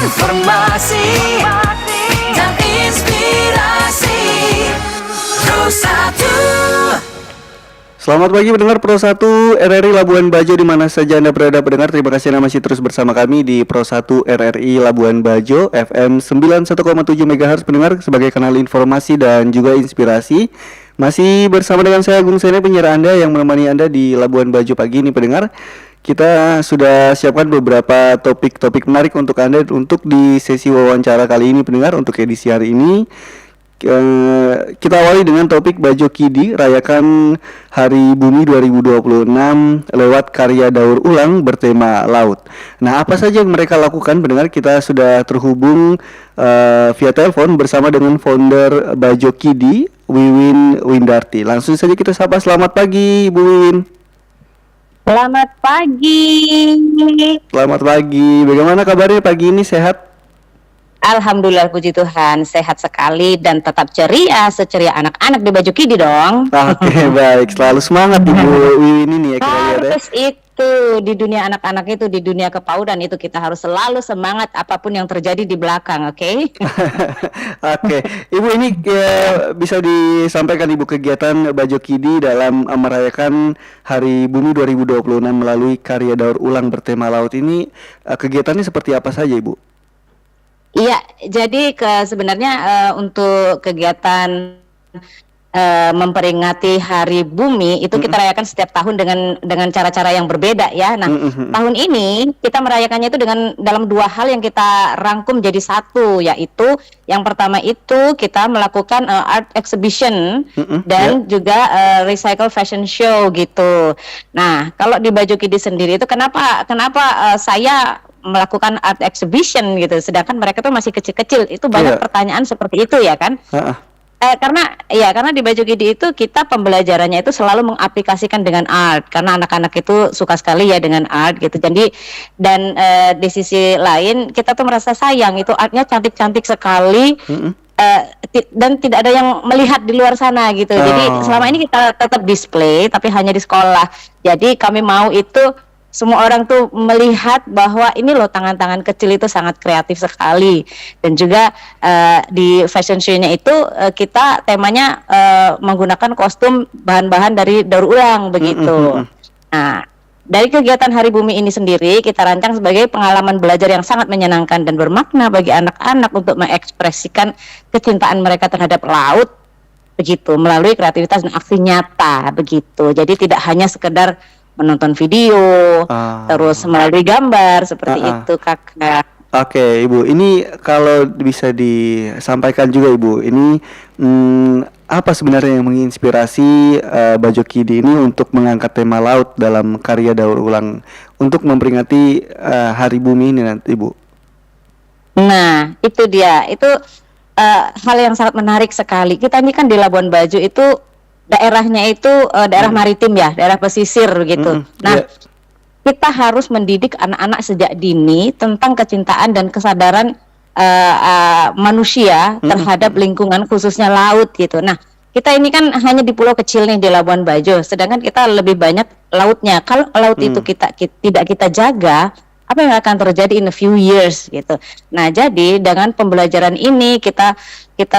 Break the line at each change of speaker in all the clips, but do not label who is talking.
informasi dan inspirasi. Pro 1.
Selamat pagi pendengar Pro 1 RRI Labuan Bajo di mana saja Anda berada pendengar. Terima kasih Anda masih terus bersama kami di Pro 1 RRI Labuan Bajo FM 91,7 MHz pendengar sebagai kanal informasi dan juga inspirasi. Masih bersama dengan saya Agung Sene penyiar Anda yang menemani Anda di Labuan Bajo pagi ini pendengar. Kita sudah siapkan beberapa topik-topik menarik untuk Anda untuk di sesi wawancara kali ini pendengar untuk edisi hari ini. Kita awali dengan topik Bajo Kidi rayakan Hari Bumi 2026 lewat karya daur ulang bertema laut. Nah, apa saja yang mereka lakukan pendengar? Kita sudah terhubung via telepon bersama dengan founder Bajo Kidi, Wiwin Windarti. Langsung saja kita sapa. Selamat pagi Bu Wiwin.
Selamat pagi.
Selamat pagi. Bagaimana kabarnya pagi ini, sehat?
Alhamdulillah puji Tuhan sehat sekali dan tetap ceria seceria anak-anak di Bajo Kidi dong.
Oke, baik, selalu semangat Ibu Wiwin ini ya kita lihat ya.
Harus itu di dunia anak-anak itu di dunia kepaudan itu kita harus selalu semangat apapun yang terjadi di belakang, oke?
Oke, Ibu ini bisa disampaikan Ibu kegiatan Bajo Kidi dalam merayakan Hari Bumi 2026 melalui karya daur ulang bertema laut ini, kegiatannya seperti apa saja Ibu?
Iya, jadi sebenarnya untuk kegiatan memperingati Hari Bumi itu kita rayakan setiap tahun dengan cara-cara yang berbeda ya. Nah, tahun ini kita merayakannya itu dengan dalam dua hal yang kita rangkum jadi satu, yaitu yang pertama itu kita melakukan art exhibition dan juga recycle fashion show gitu. Nah, kalau di Bajo Kidi sendiri itu kenapa saya melakukan art exhibition gitu, sedangkan mereka tuh masih kecil-kecil. Itu banyak pertanyaan seperti itu ya kan? Karena di Bajo Kidi itu kita pembelajarannya itu selalu mengaplikasikan dengan art, karena anak-anak itu suka sekali ya dengan art gitu. Jadi dan di sisi lain kita tuh merasa sayang itu artnya cantik-cantik sekali. Dan tidak ada yang melihat di luar sana gitu. Jadi selama ini kita tetap display tapi hanya di sekolah. Jadi kami mau itu semua orang tuh melihat bahwa ini loh tangan-tangan kecil itu sangat kreatif sekali. Dan juga di fashion show-nya itu kita temanya menggunakan kostum bahan-bahan dari daur ulang begitu. Nah, dari kegiatan Hari Bumi ini sendiri kita rancang sebagai pengalaman belajar yang sangat menyenangkan dan bermakna bagi anak-anak untuk mengekspresikan kecintaan mereka terhadap laut begitu melalui kreativitas dan aksi nyata begitu. Jadi tidak hanya sekedar menonton video, terus melalui gambar seperti itu, Kakak.
Oke, Ibu. Ini kalau bisa disampaikan juga, Ibu. Ini apa sebenarnya yang menginspirasi Bajo Kidi ini untuk mengangkat tema laut dalam karya daur ulang untuk memperingati Hari Bumi ini nanti, Ibu?
Nah, itu dia. Itu hal yang sangat menarik sekali. Kita ini kan di Labuan Bajo itu daerahnya itu daerah maritim ya, daerah pesisir gitu. Nah, kita harus mendidik anak-anak sejak dini tentang kecintaan dan kesadaran manusia terhadap lingkungan khususnya laut gitu. Nah, kita ini kan hanya di pulau kecil nih di Labuan Bajo, sedangkan kita lebih banyak lautnya. Kalau laut itu tidak kita jaga, apa yang akan terjadi in a few years gitu. Nah, jadi dengan pembelajaran ini kita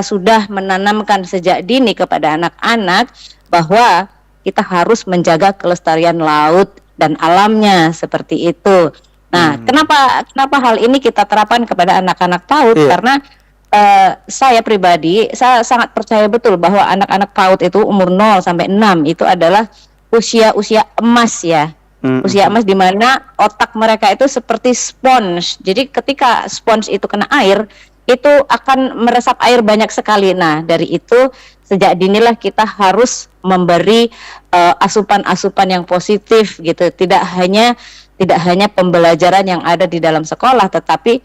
sudah menanamkan sejak dini kepada anak-anak bahwa kita harus menjaga kelestarian laut dan alamnya seperti itu. Nah, kenapa hal ini kita terapkan kepada anak-anak PAUD? Karena saya pribadi saya sangat percaya betul bahwa anak-anak PAUD itu umur 0 sampai 6 itu adalah usia emas ya. Usia emas di mana otak mereka itu seperti spons. Jadi ketika spons itu kena air, itu akan meresap air banyak sekali. Nah, dari itu sejak dinilah kita harus memberi asupan-asupan yang positif gitu. Tidak hanya pembelajaran yang ada di dalam sekolah, tetapi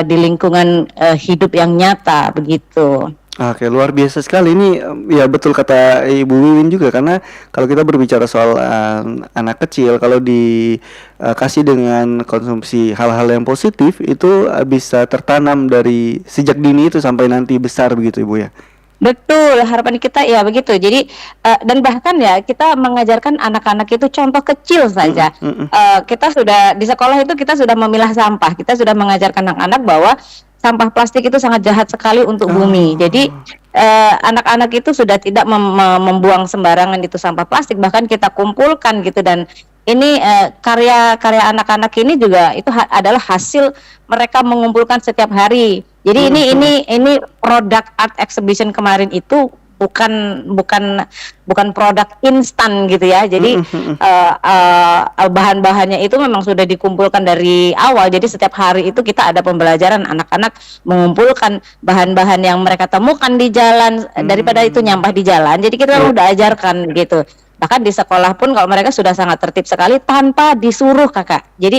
di lingkungan hidup yang nyata begitu.
Oke, luar biasa sekali ini. Ya betul kata Ibu Wiwin juga, karena kalau kita berbicara soal anak kecil, kalau dikasih dengan konsumsi hal-hal yang positif itu bisa tertanam dari sejak dini itu sampai nanti besar begitu Ibu ya.
Betul, harapan kita ya begitu. Jadi dan bahkan ya kita mengajarkan anak-anak itu contoh kecil saja. Kita sudah di sekolah itu kita sudah memilah sampah. Kita sudah mengajarkan anak-anak bahwa sampah plastik itu sangat jahat sekali untuk bumi. Jadi anak-anak itu sudah tidak membuang sembarangan itu sampah plastik, bahkan kita kumpulkan gitu. Dan ini karya-karya anak-anak ini juga itu adalah hasil mereka mengumpulkan setiap hari. Jadi ini produk art exhibition kemarin itu bukan produk instan gitu ya. Jadi bahan-bahannya itu memang sudah dikumpulkan dari awal. Jadi setiap hari itu kita ada pembelajaran, anak-anak mengumpulkan bahan-bahan yang mereka temukan di jalan, daripada itu nyampah di jalan. Jadi kita udah ajarkan gitu. Bahkan di sekolah pun kalau mereka sudah sangat tertib sekali tanpa disuruh, Kakak. Jadi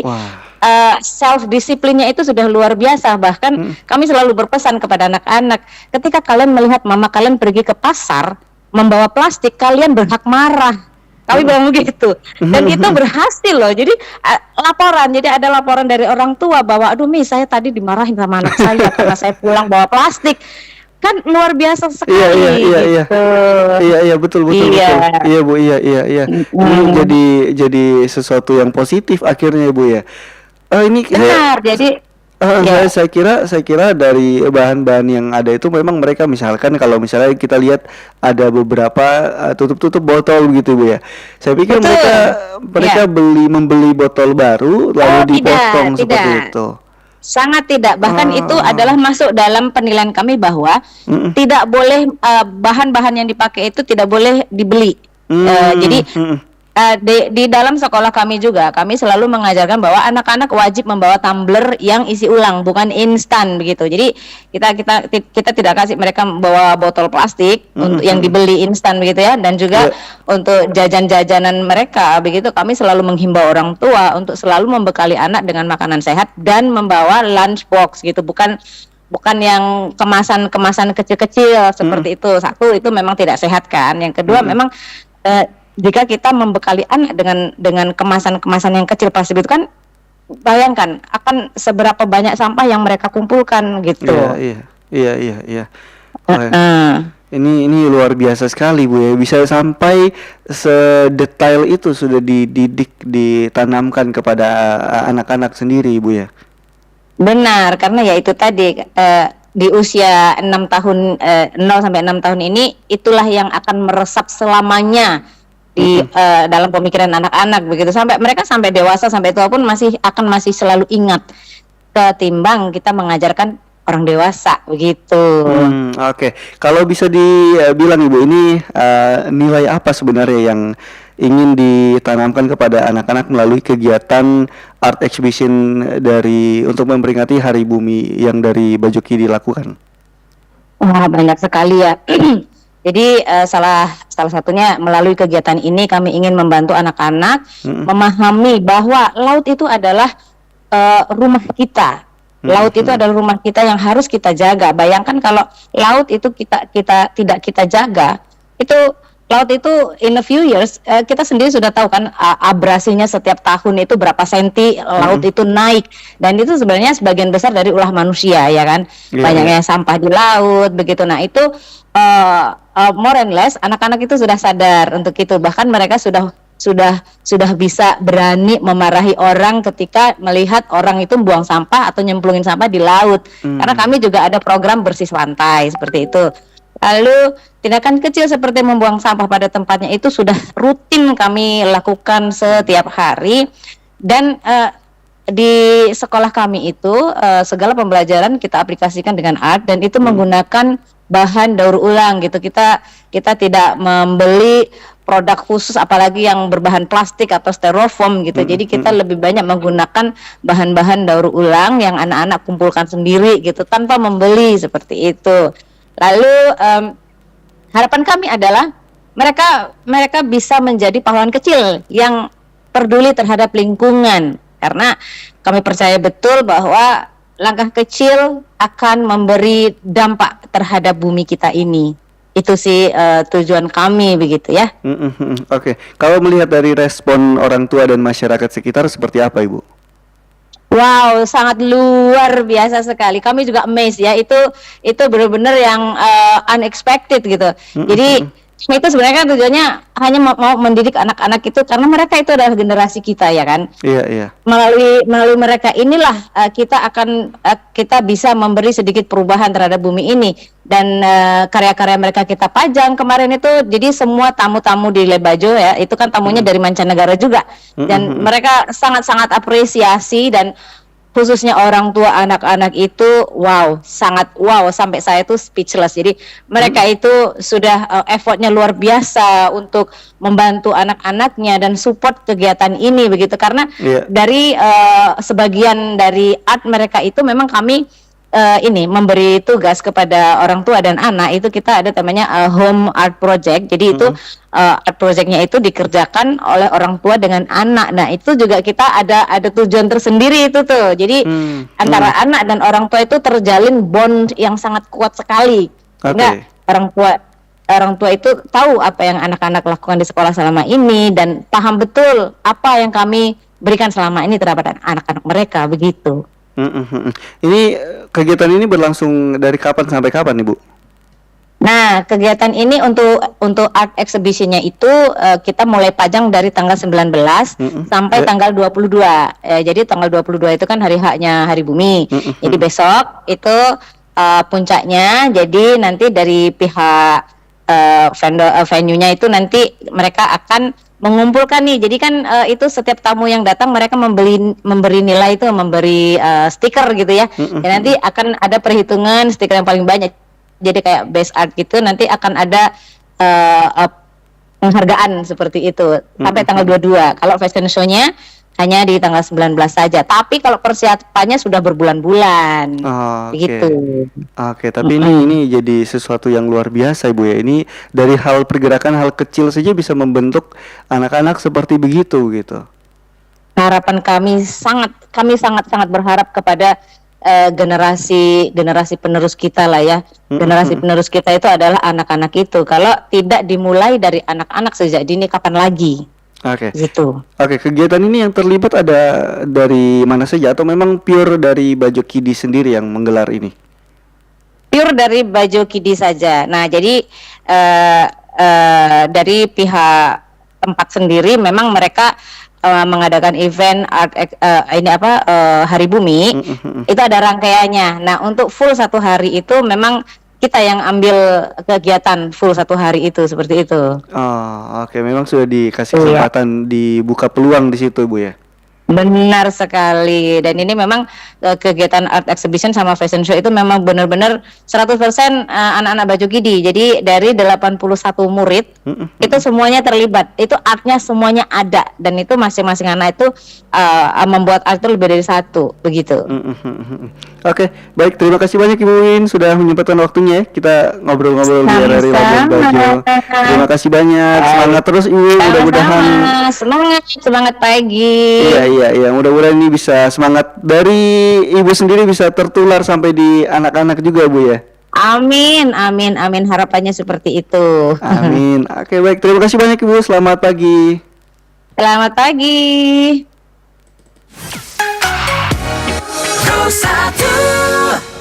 self disiplinnya itu sudah luar biasa. Bahkan kami selalu berpesan kepada anak-anak, ketika kalian melihat mama kalian pergi ke pasar membawa plastik, kalian berhak marah. Kami bilang begitu. Dan itu berhasil loh. Jadi laporan, jadi ada laporan dari orang tua bahwa aduh Mi, saya tadi dimarahin sama anak saya karena saya pulang bawa plastik. Kan luar biasa sekali.
Iya betul. Iya Bu, iya. Ini jadi sesuatu yang positif akhirnya Bu ya. Ini
benar. Jadi
saya kira dari bahan-bahan yang ada itu memang mereka misalkan kalau misalnya kita lihat ada beberapa tutup botol gitu Bu ya. Saya pikir mereka membeli botol baru lalu dipotong seperti itu.
Sangat tidak, bahkan itu adalah masuk dalam penilaian kami bahwa tidak boleh bahan-bahan yang dipakai itu tidak boleh dibeli. Jadi di dalam sekolah kami juga kami selalu mengajarkan bahwa anak-anak wajib membawa tumbler yang isi ulang, bukan instan begitu. Jadi kita tidak kasih mereka bawa botol plastik untuk yang dibeli instan begitu ya. Dan juga untuk jajan-jajanan mereka begitu, kami selalu menghimbau orang tua untuk selalu membekali anak dengan makanan sehat dan membawa lunch box gitu, bukan yang kemasan kecil-kecil seperti itu. Satu, itu memang tidak sehat kan. Yang kedua, memang jika kita membekali anak dengan kemasan yang kecil plastik itu kan, bayangkan akan seberapa banyak sampah yang mereka kumpulkan gitu.
Iya. Ini luar biasa sekali Bu ya, bisa sampai sedetail itu sudah ditanamkan kepada anak-anak sendiri Bu ya. Benar,
karena ya itu tadi di usia 6 tahun 0 sampai 6 tahun ini itulah yang akan meresap selamanya di dalam pemikiran anak-anak begitu, sampai mereka sampai dewasa sampai tua pun masih selalu ingat, ketimbang kita mengajarkan orang dewasa begitu.
Oke. Kalau bisa dibilang Ibu, ini nilai apa sebenarnya yang ingin ditanamkan kepada anak-anak melalui kegiatan art exhibition untuk memperingati Hari Bumi yang dari Bajoki dilakukan?
Wah, banyak sekali ya. Jadi salah satunya melalui kegiatan ini kami ingin membantu anak-anak memahami bahwa laut itu adalah rumah kita. Laut itu adalah rumah kita yang harus kita jaga. Bayangkan kalau laut itu tidak kita jaga, itu laut itu in a few years kita sendiri sudah tahu kan abrasinya setiap tahun itu berapa senti laut itu naik, dan itu sebenarnya sebagian besar dari ulah manusia ya kan. Banyaknya sampah di laut begitu. Nah itu more and less anak-anak itu sudah sadar untuk itu, bahkan mereka sudah bisa berani memarahi orang ketika melihat orang itu buang sampah atau nyemplungin sampah di laut. Karena kami juga ada program bersih pantai seperti itu. Lalu tindakan kecil seperti membuang sampah pada tempatnya itu sudah rutin kami lakukan setiap hari. Dan di sekolah kami itu segala pembelajaran kita aplikasikan dengan art, dan itu menggunakan bahan daur ulang gitu. Kita tidak membeli produk khusus apalagi yang berbahan plastik atau styrofoam gitu. Jadi kita lebih banyak menggunakan bahan-bahan daur ulang yang anak-anak kumpulkan sendiri gitu tanpa membeli seperti itu. Lalu harapan kami adalah mereka bisa menjadi pahlawan kecil yang peduli terhadap lingkungan, karena kami percaya betul bahwa langkah kecil akan memberi dampak terhadap bumi kita ini. Itu sih tujuan kami begitu ya.
Oke. Kalau melihat dari respon orang tua dan masyarakat sekitar seperti apa Ibu?
Wow, sangat luar biasa sekali. Kami juga amazed ya. Itu benar-benar yang unexpected gitu. Jadi itu sebenarnya kan tujuannya hanya mau mendidik anak-anak itu karena mereka itu adalah generasi kita ya kan.
Iya, iya.
Melalui mereka inilah kita bisa memberi sedikit perubahan terhadap bumi ini, dan karya-karya mereka kita pajang kemarin itu. Jadi semua tamu-tamu di Lebajo ya, itu kan tamunya dari mancanegara juga, dan mereka sangat-sangat apresiasi, dan khususnya orang tua anak-anak itu sangat wow, sampai saya tuh speechless. Jadi mereka itu sudah effortnya luar biasa untuk membantu anak-anaknya dan support kegiatan ini begitu, karena dari sebagian dari art mereka itu memang kami ini memberi tugas kepada orang tua dan anak. Itu kita ada namanya home art project. Jadi itu art projectnya itu dikerjakan oleh orang tua dengan anak. Nah itu juga kita ada tujuan tersendiri itu tuh. Jadi antara anak dan orang tua itu terjalin bond yang sangat kuat sekali. Sehingga orang tua itu tahu apa yang anak-anak lakukan di sekolah selama ini, dan paham betul apa yang kami berikan selama ini terhadap anak-anak mereka begitu.
Ini kegiatan ini berlangsung dari kapan sampai kapan, Ibu?
Nah, kegiatan ini untuk art exhibitionnya itu kita mulai pajang dari tanggal 19 sampai tanggal 22. Jadi tanggal 22 itu kan hari haknya Hari Bumi. Jadi besok itu puncaknya. Jadi nanti dari pihak venue-nya itu nanti mereka akan mengumpulkan nih. Jadi kan itu setiap tamu yang datang mereka memberi nilai itu, memberi stiker gitu ya. Dan nanti akan ada perhitungan stiker yang paling banyak. Jadi kayak best art gitu, nanti akan ada penghargaan seperti itu sampai tanggal 22. Kalau fashion show-nya hanya di tanggal 19 saja. Tapi kalau persiapannya sudah berbulan-bulan. Begitu.
Oke, tapi ini jadi sesuatu yang luar biasa, Ibu ya. Ini dari hal pergerakan hal kecil saja bisa membentuk anak-anak seperti begitu gitu.
Harapan kami sangat berharap kepada generasi penerus kita lah ya. Generasi penerus kita itu adalah anak-anak itu. Kalau tidak dimulai dari anak-anak sejak dini, kapan lagi?
Oke.
Gitu.
Oke, kegiatan ini yang terlibat ada dari mana saja atau memang pure dari Bajo Kidi sendiri yang menggelar ini?
Pure dari Bajo Kidi saja. Nah, jadi dari pihak tempat sendiri memang mereka mengadakan event art Hari Bumi. Itu ada rangkaiannya. Nah, untuk full 1 hari itu memang kita yang ambil kegiatan full 1 hari itu, seperti itu.
Oke. Memang sudah dikasih kesempatan dibuka peluang di situ, Bu ya.
Benar sekali. Dan ini memang kegiatan art exhibition sama fashion show itu memang benar-benar 100% anak-anak Bajo Kidi. Jadi dari 81 murid itu semuanya terlibat. Itu artnya semuanya ada, dan itu masing-masing anak itu membuat art itu lebih dari 1 begitu.
Oke, baik, terima kasih banyak Ibu Win sudah menyempatkan waktunya ya. Kita ngobrol-ngobrol di RRI Labuan Bajo. Terima kasih banyak. Semangat terus Ibu, mudah-mudahan.
Semangat pagi.
Iya, mudah-mudahan ini bisa semangat dari Ibu sendiri bisa tertular sampai di anak-anak juga, Bu ya.
Amin. Harapannya seperti itu.
Amin. Oke, baik, terima kasih banyak Ibu. Selamat pagi.
Selamat pagi.
Pro 1